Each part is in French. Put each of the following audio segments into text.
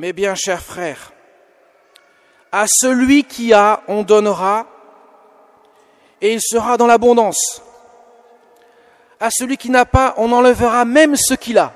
Mes bien chers frères, à celui qui a, on donnera, et il sera dans l'abondance. À celui qui n'a pas, on enlèvera même ce qu'il a,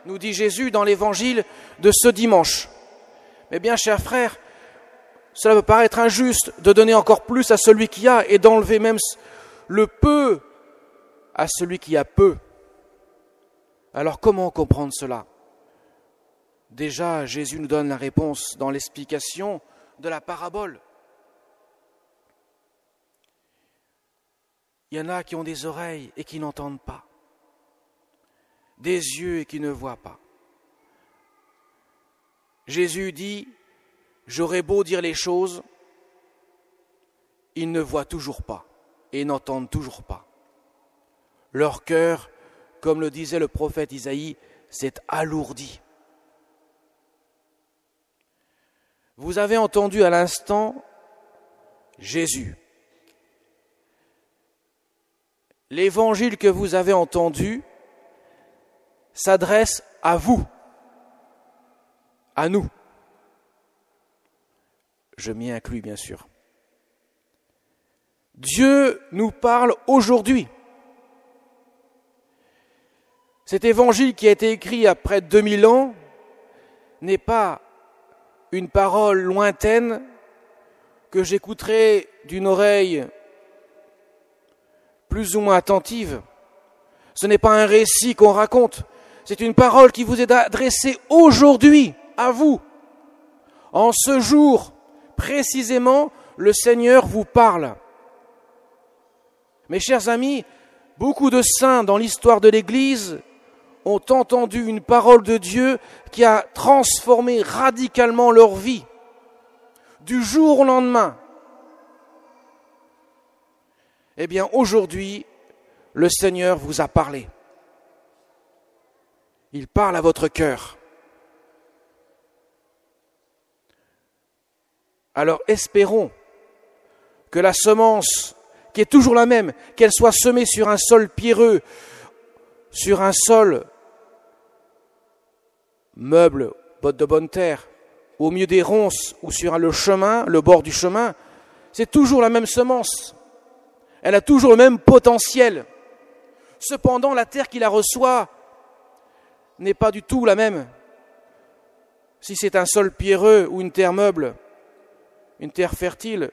nous dit Jésus dans l'évangile de ce dimanche. Mes bien chers frères, cela peut paraître injuste de donner encore plus à celui qui a et d'enlever même le peu à celui qui a peu. Alors comment comprendre cela ? Déjà, Jésus nous donne la réponse dans l'explication de la parabole. Il y en a qui ont des oreilles et qui n'entendent pas, des yeux et qui ne voient pas. Jésus dit, j'aurais beau dire les choses, ils ne voient toujours pas et n'entendent toujours pas. Leur cœur, comme le disait le prophète Isaïe, s'est alourdi. Vous avez entendu à l'instant Jésus. L'évangile que vous avez entendu s'adresse à vous, à nous. Je m'y inclus, bien sûr. Dieu nous parle aujourd'hui. Cet évangile qui a été écrit il y a près de 2000 ans n'est pas une parole lointaine que j'écouterai d'une oreille plus ou moins attentive. Ce n'est pas un récit qu'on raconte, c'est une parole qui vous est adressée aujourd'hui, à vous. En ce jour, précisément, le Seigneur vous parle. Mes chers amis, beaucoup de saints dans l'histoire de l'Église ont entendu une parole de Dieu qui a transformé radicalement leur vie, du jour au lendemain. Eh bien, aujourd'hui, le Seigneur vous a parlé. Il parle à votre cœur. Alors, espérons que la semence, qui est toujours la même, qu'elle soit semée sur un sol pierreux, sur un sol meuble, botte de bonne terre, au milieu des ronces ou sur le chemin, le bord du chemin, c'est toujours la même semence. Elle a toujours le même potentiel. Cependant, la terre qui la reçoit n'est pas du tout la même. Si c'est un sol pierreux ou une terre meuble, une terre fertile,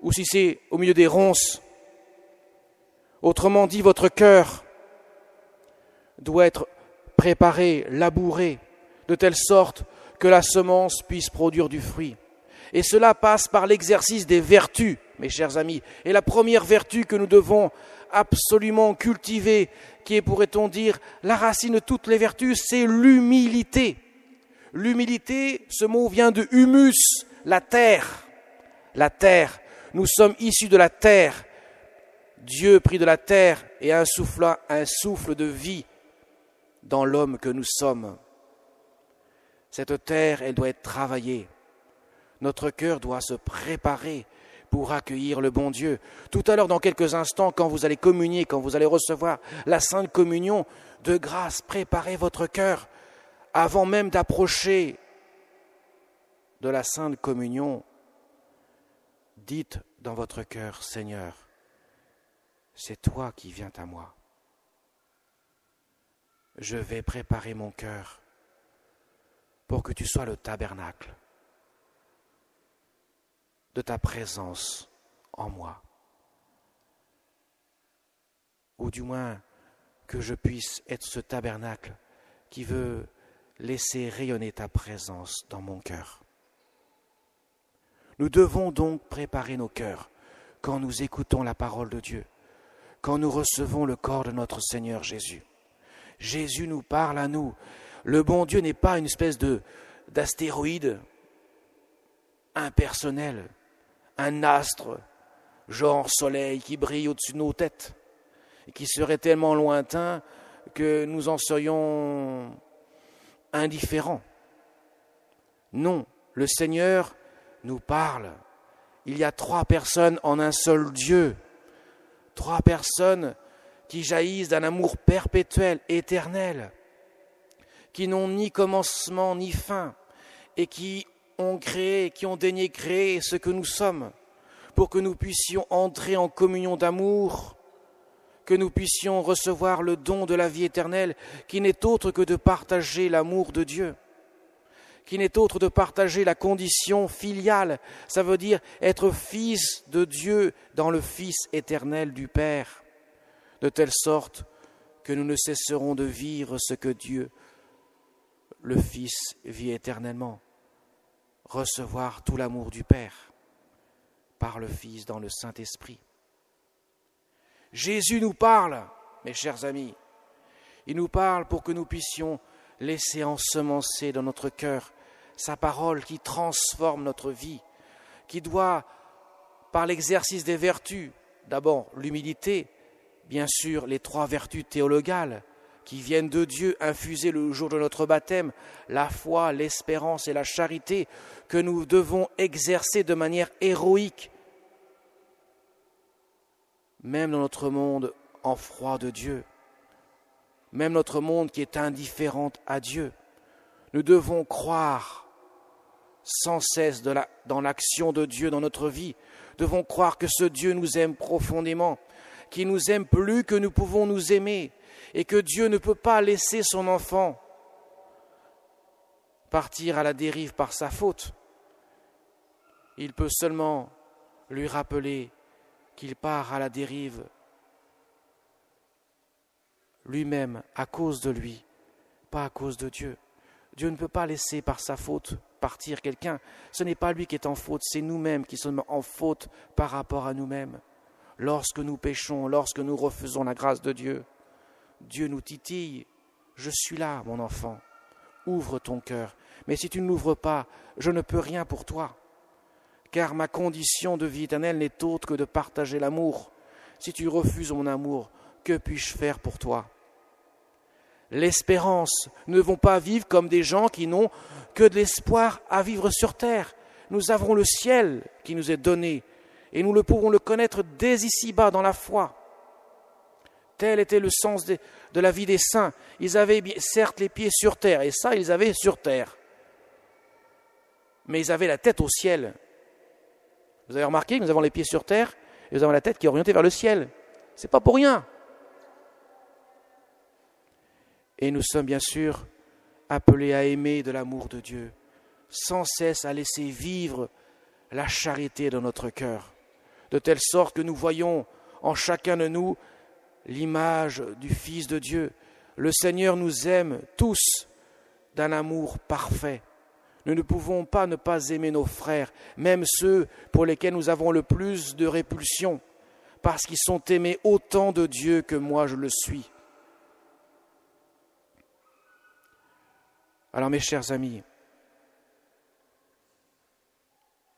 ou si c'est au milieu des ronces. Autrement dit, votre cœur doit être préparé, labouré, de telle sorte que la semence puisse produire du fruit. Et cela passe par l'exercice des vertus, mes chers amis. Et la première vertu que nous devons absolument cultiver, qui est, pourrait-on dire, la racine de toutes les vertus, c'est l'humilité. L'humilité, ce mot vient de humus, la terre. La terre. Nous sommes issus de la terre. Dieu prit de la terre et insuffla un souffle de vie dans l'homme que nous sommes. Cette terre, elle doit être travaillée. Notre cœur doit se préparer pour accueillir le bon Dieu. Tout à l'heure, dans quelques instants, quand vous allez communier, quand vous allez recevoir la Sainte Communion, de grâce, préparez votre cœur avant même d'approcher de la Sainte Communion. Dites dans votre cœur, Seigneur, c'est toi qui viens à moi. Je vais préparer mon cœur pour que tu sois le tabernacle de ta présence en moi. Ou du moins que je puisse être ce tabernacle qui veut laisser rayonner ta présence dans mon cœur. Nous devons donc préparer nos cœurs quand nous écoutons la parole de Dieu, quand nous recevons le corps de notre Seigneur Jésus. Jésus nous parle à nous. Le bon Dieu n'est pas une espèce d'astéroïde impersonnel, un astre, genre soleil qui brille au-dessus de nos têtes et qui serait tellement lointain que nous en serions indifférents. Non, le Seigneur nous parle. Il y a 3 personnes en un seul Dieu. 3 personnes qui jaillissent d'un amour perpétuel, éternel, qui n'ont ni commencement ni fin, et qui ont daigné créer ce que nous sommes, pour que nous puissions entrer en communion d'amour, que nous puissions recevoir le don de la vie éternelle, qui n'est autre que de partager l'amour de Dieu, qui n'est autre de partager la condition filiale, ça veut dire être fils de Dieu dans le Fils éternel du Père, de telle sorte que nous ne cesserons de vivre ce que Dieu, le Fils, vit éternellement, recevoir tout l'amour du Père par le Fils dans le Saint-Esprit. Jésus nous parle, mes chers amis, il nous parle pour que nous puissions laisser ensemencer dans notre cœur sa parole qui transforme notre vie, qui doit, par l'exercice des vertus, d'abord l'humilité, bien sûr les 3 vertus théologales qui viennent de Dieu, infusées le jour de notre baptême, la foi, l'espérance et la charité, que nous devons exercer de manière héroïque, même dans notre monde en froid de Dieu, même notre monde qui est indifférent à Dieu. Nous devons croire sans cesse dans l'action de Dieu dans notre vie. Nous devons croire que ce Dieu nous aime profondément, qu'il nous aime plus que nous pouvons nous aimer, et que Dieu ne peut pas laisser son enfant partir à la dérive par sa faute. Il peut seulement lui rappeler qu'il part à la dérive lui-même à cause de lui, pas à cause de Dieu. Dieu ne peut pas laisser par sa faute partir quelqu'un. Ce n'est pas lui qui est en faute, c'est nous-mêmes qui sommes en faute par rapport à nous-mêmes. Lorsque nous péchons, lorsque nous refusons la grâce de Dieu, Dieu nous titille. Je suis là, mon enfant. Ouvre ton cœur. Mais si tu ne l'ouvres pas, je ne peux rien pour toi. Car ma condition de vie éternelle n'est autre que de partager l'amour. Si tu refuses mon amour, que puis-je faire pour toi ? L'espérance. Nous ne devons pas vivre comme des gens qui n'ont que de l'espoir à vivre sur terre. Nous avons le ciel qui nous est donné et nous pouvons le connaître dès ici-bas dans la foi. Tel était le sens de la vie des saints. Ils avaient certes les pieds sur terre, et ça, ils avaient sur terre. Mais ils avaient la tête au ciel. Vous avez remarqué que nous avons les pieds sur terre et nous avons la tête qui est orientée vers le ciel. Ce n'est pas pour rien. Et nous sommes bien sûr appelés à aimer de l'amour de Dieu, sans cesse à laisser vivre la charité dans notre cœur, de telle sorte que nous voyons en chacun de nous l'image du Fils de Dieu. Le Seigneur nous aime tous d'un amour parfait. Nous ne pouvons pas ne pas aimer nos frères, même ceux pour lesquels nous avons le plus de répulsion, parce qu'ils sont aimés autant de Dieu que moi je le suis. Alors mes chers amis,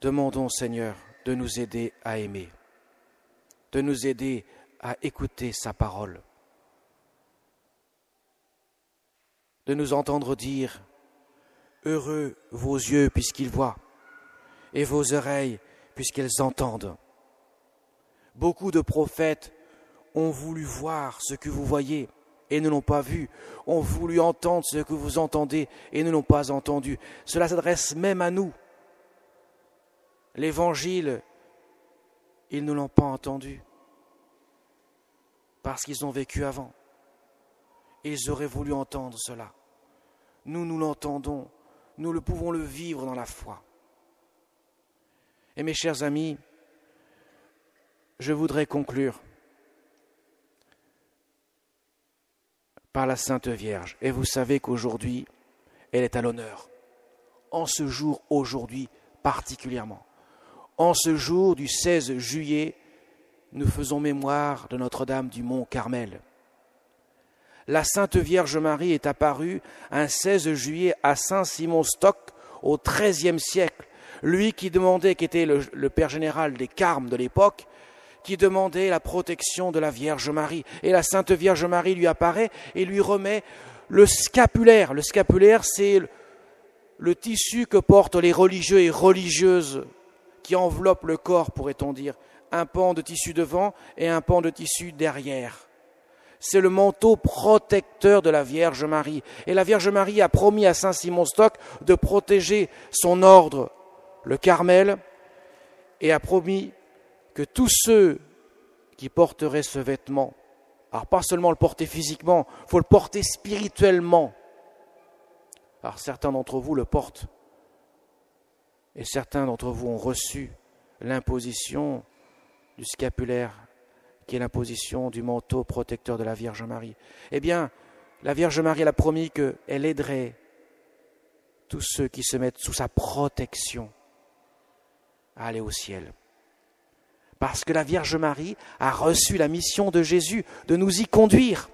demandons au Seigneur de nous aider à aimer, de nous aider à écouter sa parole, de nous entendre dire « Heureux vos yeux puisqu'ils voient et vos oreilles puisqu'elles entendent ». Beaucoup de prophètes ont voulu voir ce que vous voyez et ne l'ont pas vu, ont voulu entendre ce que vous entendez et ne l'ont pas entendu. Cela s'adresse même à nous. L'Évangile, ils ne l'ont pas entendu parce qu'ils ont vécu avant. Ils auraient voulu entendre cela. Nous l'entendons, nous pouvons le vivre dans la foi. Et mes chers amis, je voudrais conclure par la Sainte Vierge. Et vous savez qu'aujourd'hui, elle est à l'honneur. En ce jour, aujourd'hui particulièrement. En ce jour du 16 juillet, nous faisons mémoire de Notre-Dame du Mont Carmel. La Sainte Vierge Marie est apparue un 16 juillet à Saint-Simon-Stock au XIIIe siècle. Lui qui était le père général des Carmes de l'époque, qui demandait la protection de la Vierge Marie. Et la Sainte Vierge Marie lui apparaît et lui remet le scapulaire. Le scapulaire, c'est le tissu que portent les religieux et religieuses qui enveloppent le corps, pourrait-on dire. Un pan de tissu devant et un pan de tissu derrière. C'est le manteau protecteur de la Vierge Marie. Et la Vierge Marie a promis à saint Simon Stock de protéger son ordre, le Carmel, et a promis que tous ceux qui porteraient ce vêtement, alors pas seulement le porter physiquement, il faut le porter spirituellement. Alors certains d'entre vous le portent, et certains d'entre vous ont reçu l'imposition du scapulaire, qui est l'imposition du manteau protecteur de la Vierge Marie. Eh bien, la Vierge Marie elle a promis qu'elle aiderait tous ceux qui se mettent sous sa protection à aller au ciel. Parce que la Vierge Marie a reçu la mission de Jésus de nous y conduire.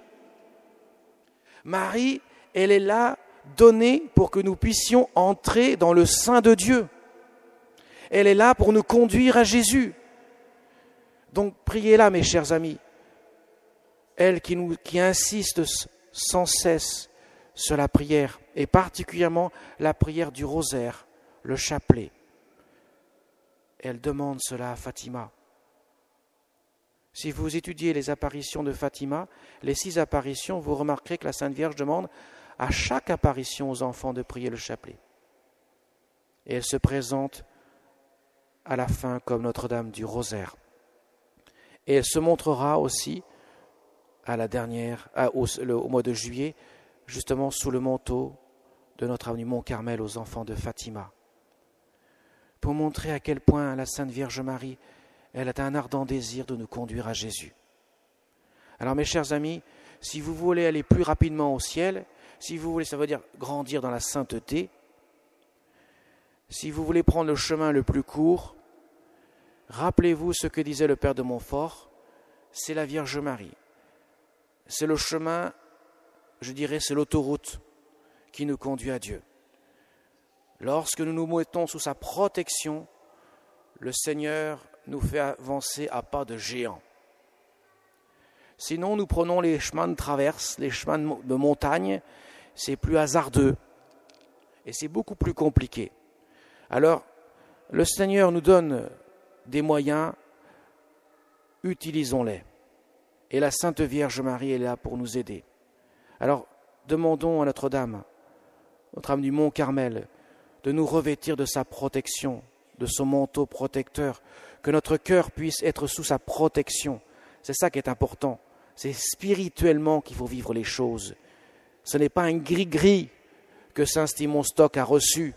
Marie, elle est là, donnée pour que nous puissions entrer dans le sein de Dieu. Elle est là pour nous conduire à Jésus. Donc priez-la, mes chers amis. Elle qui insiste sans cesse sur la prière, et particulièrement la prière du rosaire, le chapelet. Elle demande cela à Fatima. Si vous étudiez les apparitions de Fatima, les 6 apparitions, vous remarquerez que la Sainte Vierge demande à chaque apparition aux enfants de prier le chapelet. Et elle se présente à la fin comme Notre-Dame du Rosaire. Et elle se montrera aussi à la dernière, au mois de juillet, justement sous le manteau de Notre-Dame du Mont Carmel aux enfants de Fatima. Pour montrer à quel point la Sainte Vierge Marie, elle a un ardent désir de nous conduire à Jésus. Alors mes chers amis, si vous voulez aller plus rapidement au ciel, si vous voulez, ça veut dire grandir dans la sainteté, si vous voulez prendre le chemin le plus court, rappelez-vous ce que disait le Père de Montfort, c'est la Vierge Marie. C'est le chemin, je dirais, c'est l'autoroute qui nous conduit à Dieu. Lorsque nous nous mettons sous sa protection, le Seigneur nous fait avancer à pas de géant. Sinon, nous prenons les chemins de traverse, les chemins de montagne, c'est plus hasardeux et c'est beaucoup plus compliqué. Alors, le Seigneur nous donne des moyens, utilisons-les. Et la Sainte Vierge Marie est là pour nous aider. Alors, demandons à Notre-Dame du Mont Carmel, de nous revêtir de sa protection, de son manteau protecteur, que notre cœur puisse être sous sa protection. C'est ça qui est important. C'est spirituellement qu'il faut vivre les choses. Ce n'est pas un gris-gris que saint Simon Stock a reçu.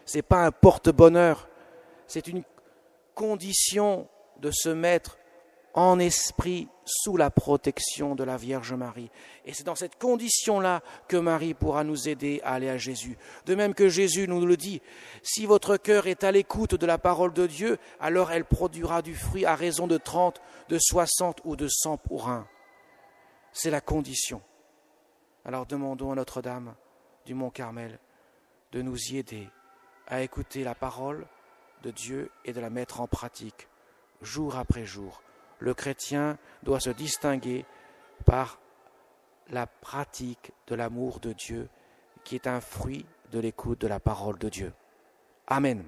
Ce n'est pas un porte-bonheur. C'est une condition de se mettre en esprit sous la protection de la Vierge Marie. Et c'est dans cette condition-là que Marie pourra nous aider à aller à Jésus. De même que Jésus nous le dit, si votre cœur est à l'écoute de la parole de Dieu, alors elle produira du fruit à raison de 30, de 60 ou de 100 pour 1. C'est la condition. Alors demandons à Notre-Dame du Mont Carmel de nous y aider à écouter la parole de Dieu et de la mettre en pratique jour après jour. Le chrétien doit se distinguer par la pratique de l'amour de Dieu qui est un fruit de l'écoute de la parole de Dieu. Amen.